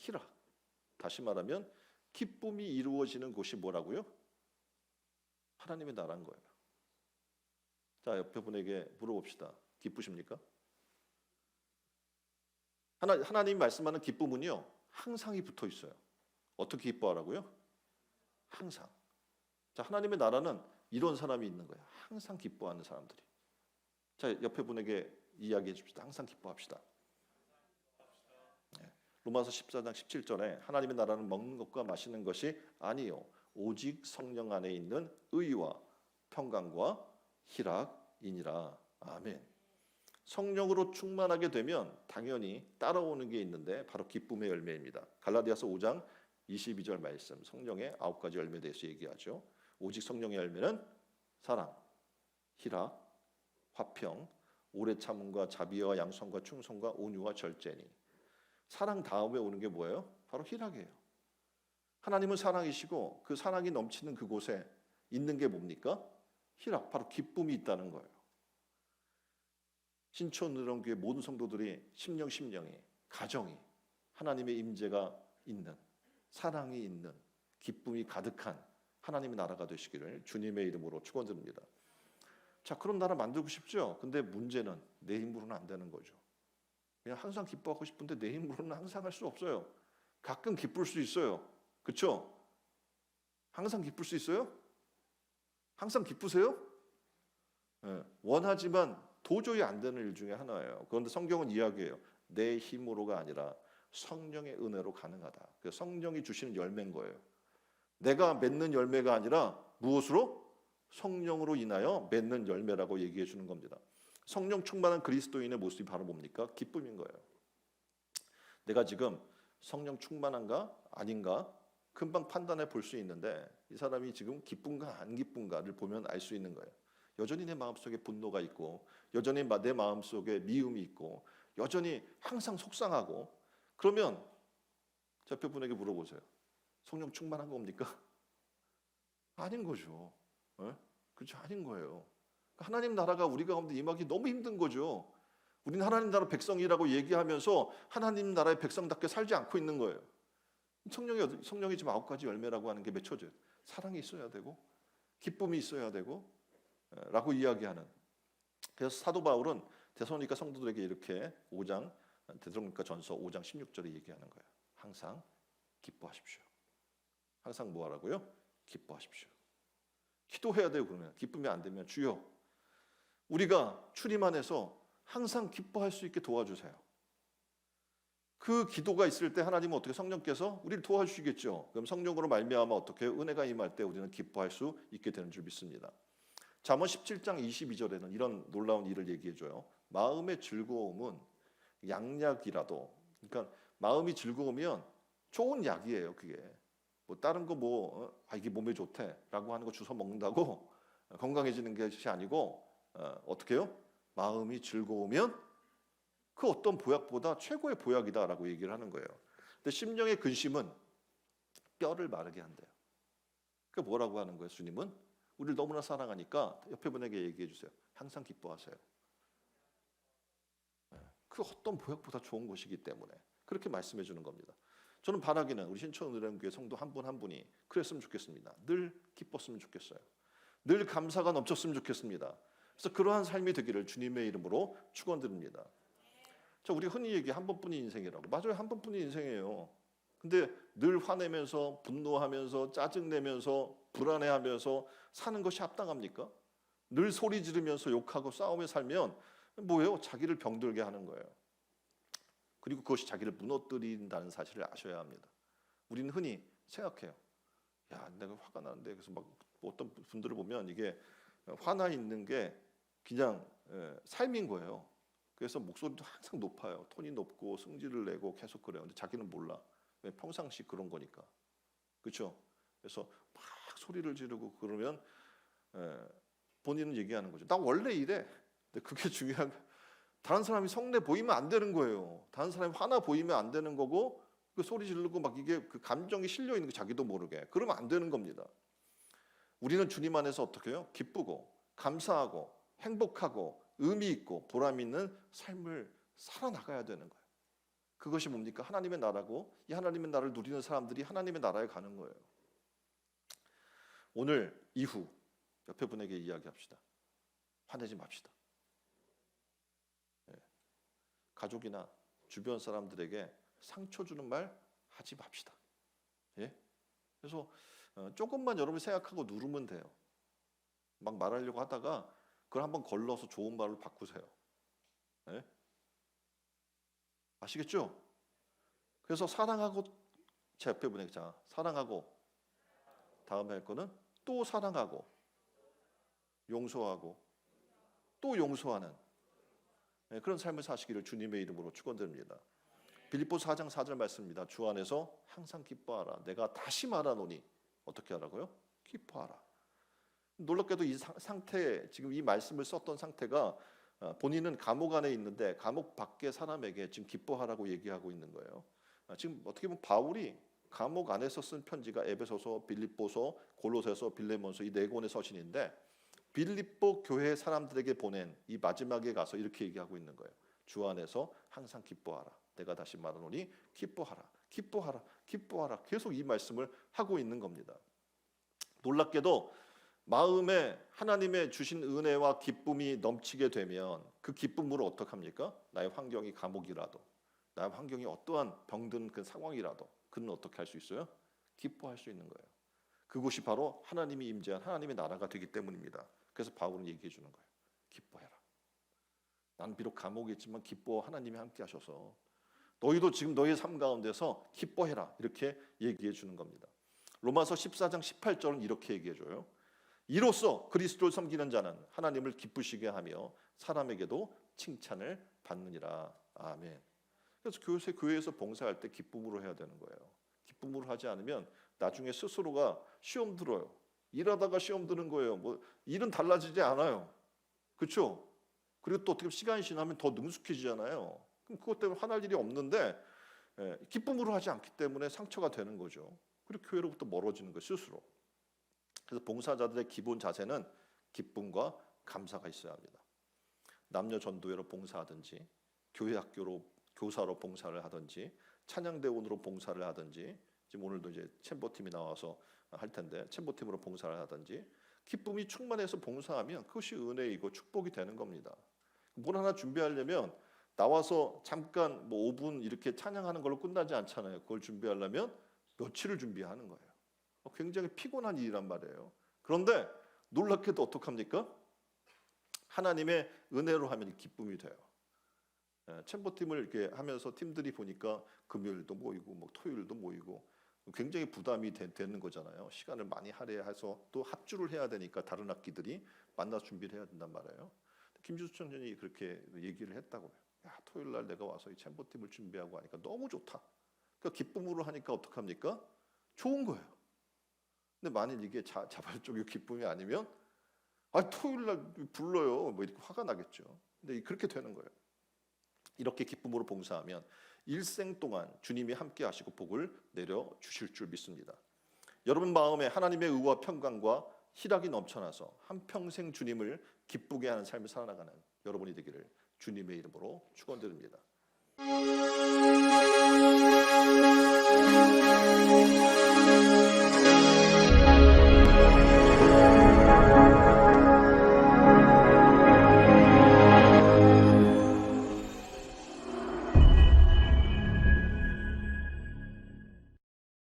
희락. 다시 말하면 기쁨이 이루어지는 곳이 뭐라고요? 하나님의 나라인 거예요. 자, 옆에 분에게 물어봅시다. 기쁘십니까? 하나님 말씀하는 기쁨은요, 항상이 붙어 있어요. 어떻게 기뻐하라고요? 항상. 자, 하나님의 나라는 이런 사람이 있는 거예요. 항상 기뻐하는 사람들이. 자, 옆에 분에게 이야기해 줍시다. 항상 기뻐합시다. 네. 로마서 14장 17절에 하나님의 나라는 먹는 것과 마시는 것이 아니요 오직 성령 안에 있는 의와 평강과 희락이니라. 아멘. 성령으로 충만하게 되면 당연히 따라오는 게 있는데 바로 기쁨의 열매입니다. 갈라디아서 5장 22절 말씀, 성령의 9가지 열매에 대해서 얘기하죠. 오직 성령의 열매는 사랑, 희락, 화평, 오래 참음과 자비와 양선과 충성과 온유와 절제니. 사랑 다음에 오는 게 뭐예요? 바로 희락이에요. 하나님은 사랑이시고 그 사랑이 넘치는 그곳에 있는 게 뭡니까? 희락, 바로 기쁨이 있다는 거예요. 신촌의령교회 모든 성도들이 심령이 가정이 하나님의 임재가 있는, 사랑이 있는, 기쁨이 가득한 하나님의 나라가 되시기를 주님의 이름으로 축원드립니다. 자, 그런 나라 만들고 싶죠? 근데 문제는 내 힘으로는 안 되는 거죠. 그냥 항상 기뻐하고 싶은데 내 힘으로는 항상 할 수 없어요. 가끔 기쁠 수 있어요. 그렇죠? 항상 기쁠 수 있어요? 항상 기쁘세요? 네, 원하지만 도저히 안 되는 일 중에 하나예요. 그런데 성경은 이야기해요. 내 힘으로가 아니라 성령의 은혜로 가능하다. 그래서 성령이 주시는 열매인 거예요. 내가 맺는 열매가 아니라 무엇으로? 성령으로 인하여 맺는 열매라고 얘기해 주는 겁니다. 성령 충만한 그리스도인의 모습이 바로 뭡니까? 기쁨인 거예요. 내가 지금 성령 충만한가 아닌가 금방 판단해 볼 수 있는데 이 사람이 지금 기쁜가 안 기쁜가를 보면 알 수 있는 거예요. 여전히 내 마음속에 분노가 있고 여전히 내 마음속에 미움이 있고 여전히 항상 속상하고 그러면 옆에 분에게 물어보세요. 성령 충만한 겁니까? 아닌 거죠. 네? 그렇죠? 아닌 거예요. 하나님 나라가 우리 가운데 임하기 너무 힘든 거죠. 우리는 하나님 나라 백성이라고 얘기하면서 하나님 나라의 백성답게 살지 않고 있는 거예요. 성령이 지금 9가지 열매라고 하는 게 맺혀져요. 사랑이 있어야 되고 기쁨이 있어야 되고 라고 이야기하는. 그래서 사도 바울은 데살로니가 성도들에게 이렇게 데살로니가 전서 5장 16절에 얘기하는 거예요. 항상 기뻐하십시오. 항상 뭐 하라고요? 기뻐하십시오. 기도해야 돼요. 그러면 기쁨이 안 되면 주여 우리가 출임 안에서 항상 기뻐할 수 있게 도와주세요. 그 기도가 있을 때 하나님은 어떻게 성령께서 우리를 도와주시겠죠. 그럼 성령으로 말미암아 어떻게 은혜가 임할 때 우리는 기뻐할 수 있게 되는 줄 믿습니다. 잠언 17장 22절에는 이런 놀라운 일을 얘기해줘요. 마음의 즐거움은 양약이라도, 그러니까 마음이 즐거우면 좋은 약이에요. 그게 뭐 다른 거 이게 몸에 좋대라고 하는 거 주워 먹는다고 건강해지는 것이 아니고 어떻게 해요? 마음이 즐거우면 그 어떤 보약보다 최고의 보약이다라고 얘기를 하는 거예요. 근데 심령의 근심은 뼈를 마르게 한대요. 그 뭐라고 하는 거예요? 주님은 우리를 너무나 사랑하니까 옆에 분에게 얘기해 주세요. 항상 기뻐하세요. 그 어떤 보약보다 좋은 것이기 때문에 그렇게 말씀해 주는 겁니다. 저는 바라기는 우리 신촌의령교회 성도 한 분 한 분이 그랬으면 좋겠습니다. 늘 기뻤으면 좋겠어요. 늘 감사가 넘쳤으면 좋겠습니다. 그래서 그러한 삶이 되기를 주님의 이름으로 축원드립니다. 자, 우리 흔히 얘기 한 번뿐인 인생이라고. 맞아요, 한 번뿐인 인생이에요. 근데 늘 화내면서 분노하면서 짜증내면서 불안해하면서 사는 것이 합당합니까? 늘 소리 지르면서 욕하고 싸우며 살면 뭐예요? 자기를 병들게 하는 거예요. 그리고 그것이 자기를 무너뜨린다는 사실을 아셔야 합니다. 우리는 흔히 생각해요. 야, 내가 화가 나는데 그래서 막 어떤 분들을 보면 이게 화나 있는 게 그냥 삶인 거예요. 그래서 목소리도 항상 높아요. 톤이 높고 승질을 내고 계속 그래요. 근데 자기는 몰라. 왜 평상시 그런 거니까. 그렇죠? 그래서 막 소리를 지르고 그러면 본인은 얘기하는 거죠. 나 원래 이래. 근데 그게 중요한 거예요. 다른 사람이 성내 보이면 안 되는 거예요. 다른 사람이 화나 보이면 안 되는 거고 그 소리 지르고 막 이게 그 감정이 실려 있는 거 자기도 모르게. 그러면 안 되는 겁니다. 우리는 주님 안에서 어떻게 해요? 기쁘고 감사하고 행복하고 의미 있고 보람 있는 삶을 살아나가야 되는 거예요. 그것이 뭡니까? 하나님의 나라고, 이 하나님의 나라를 누리는 사람들이 하나님의 나라에 가는 거예요. 오늘 이후 옆에 분에게 이야기합시다. 화내지 맙시다. 가족이나 주변 사람들에게 상처 주는 말 하지 맙시다. 그래서 조금만 여러분이 생각하고 누르면 돼요. 막 말하려고 하다가 그걸 한번 걸러서 좋은 말로 바꾸세요. 아시겠죠? 그래서 사랑하고, 제 옆에 분에게, 자, 사랑하고, 다음에 할 거는 또 사랑하고, 용서하고, 또 용서하는 그런 삶을 사시기를 주님의 이름으로 축원드립니다. 빌립보서 4장 4절 말씀입니다. 주 안에서 항상 기뻐하라. 내가 다시 말하노니 어떻게 하라고요? 기뻐하라. 놀랍게도 이 상태, 지금 이 말씀을 썼던 상태가 본인은 감옥 안에 있는데 감옥 밖의 사람에게 지금 기뻐하라고 얘기하고 있는 거예요. 지금 어떻게 보면 바울이 감옥 안에서 쓴 편지가 에베소서, 빌립보서, 골로새서, 빌레몬서 이 네 권의 서신인데 빌립보 교회 사람들에게 보낸 이 마지막에 가서 이렇게 얘기하고 있는 거예요. 주 안에서 항상 기뻐하라. 내가 다시 말하노니 기뻐하라. 기뻐하라. 기뻐하라. 계속 이 말씀을 하고 있는 겁니다. 놀랍게도 마음에 하나님의 주신 은혜와 기쁨이 넘치게 되면 그 기쁨으로 어떡합니까? 나의 환경이 감옥이라도, 나의 환경이 어떠한 병든 그 상황이라도 그는 어떻게 할 수 있어요? 기뻐할 수 있는 거예요. 그곳이 바로 하나님이 임재한 하나님의 나라가 되기 때문입니다. 그래서 바울은 얘기해 주는 거예요. 기뻐해라. 난 비록 감옥에 있지만 기뻐, 하나님이 함께 하셔서 너희도 지금 너희의 삶 가운데서 기뻐해라. 이렇게 얘기해 주는 겁니다. 로마서 14장 18절은 이렇게 얘기해 줘요. 이로써 그리스도를 섬기는 자는 하나님을 기쁘시게 하며 사람에게도 칭찬을 받느니라. 아멘. 그래서 교회에서 봉사할 때 기쁨으로 해야 되는 거예요. 기쁨으로 하지 않으면 나중에 스스로가 시험 들어요. 일하다가 시험 드는 거예요. 뭐 일은 달라지지 않아요. 그렇죠? 그리고 또 어떻게 시간이 지나면 더 능숙해지잖아요. 그럼 그것 때문에 화날 일이 없는데 기쁨으로 하지 않기 때문에 상처가 되는 거죠. 그리고 교회로부터 멀어지는 거예요, 스스로. 그래서 봉사자들의 기본 자세는 기쁨과 감사가 있어야 합니다. 남녀 전도회로 봉사하든지, 교회 학교로 교사로 봉사를 하든지, 찬양대원으로 봉사를 하든지, 지금 오늘도 이제 챔버팀이 나와서 할 텐데 챔버팀으로 봉사를 하든지, 기쁨이 충만해서 봉사하면 그것이 은혜이고 축복이 되는 겁니다. 뭘 하나 준비하려면 나와서 잠깐 뭐 5분 이렇게 찬양하는 걸로 끝나지 않잖아요. 그걸 준비하려면 며칠을 준비하는 거예요. 굉장히 피곤한 일이란 말이에요. 그런데 놀랍게도 어떡합니까? 하나님의 은혜로 하면 기쁨이 돼요. 챔버팀을 이렇게 하면서 팀들이 보니까 금요일도 모이고 뭐 토요일도 모이고 굉장히 부담이 되는 거잖아요. 시간을 많이 할애해서 또 합주를 해야 되니까 다른 악기들이 만나서 준비를 해야 된단 말이에요. 김주수 청년이 그렇게 얘기를 했다고요. 야, 토요일 날 내가 와서 이 챔버팀을 준비하고 하니까 너무 좋다. 그러니까 기쁨으로 하니까 어떡합니까? 좋은 거예요. 근데 만일 이게 자발적인 기쁨이 아니면 토요일 날 불러요. 뭐 이렇게 화가 나겠죠. 근데 그렇게 되는 거예요. 이렇게 기쁨으로 봉사하면 일생 동안 주님이 함께 하시고 복을 내려 주실 줄 믿습니다. 여러분 마음에 하나님의 의와 평강과 희락이 넘쳐나서 한평생 주님을 기쁘게 하는 삶을 살아나가는 여러분이 되기를 주님의 이름으로 축원드립니다.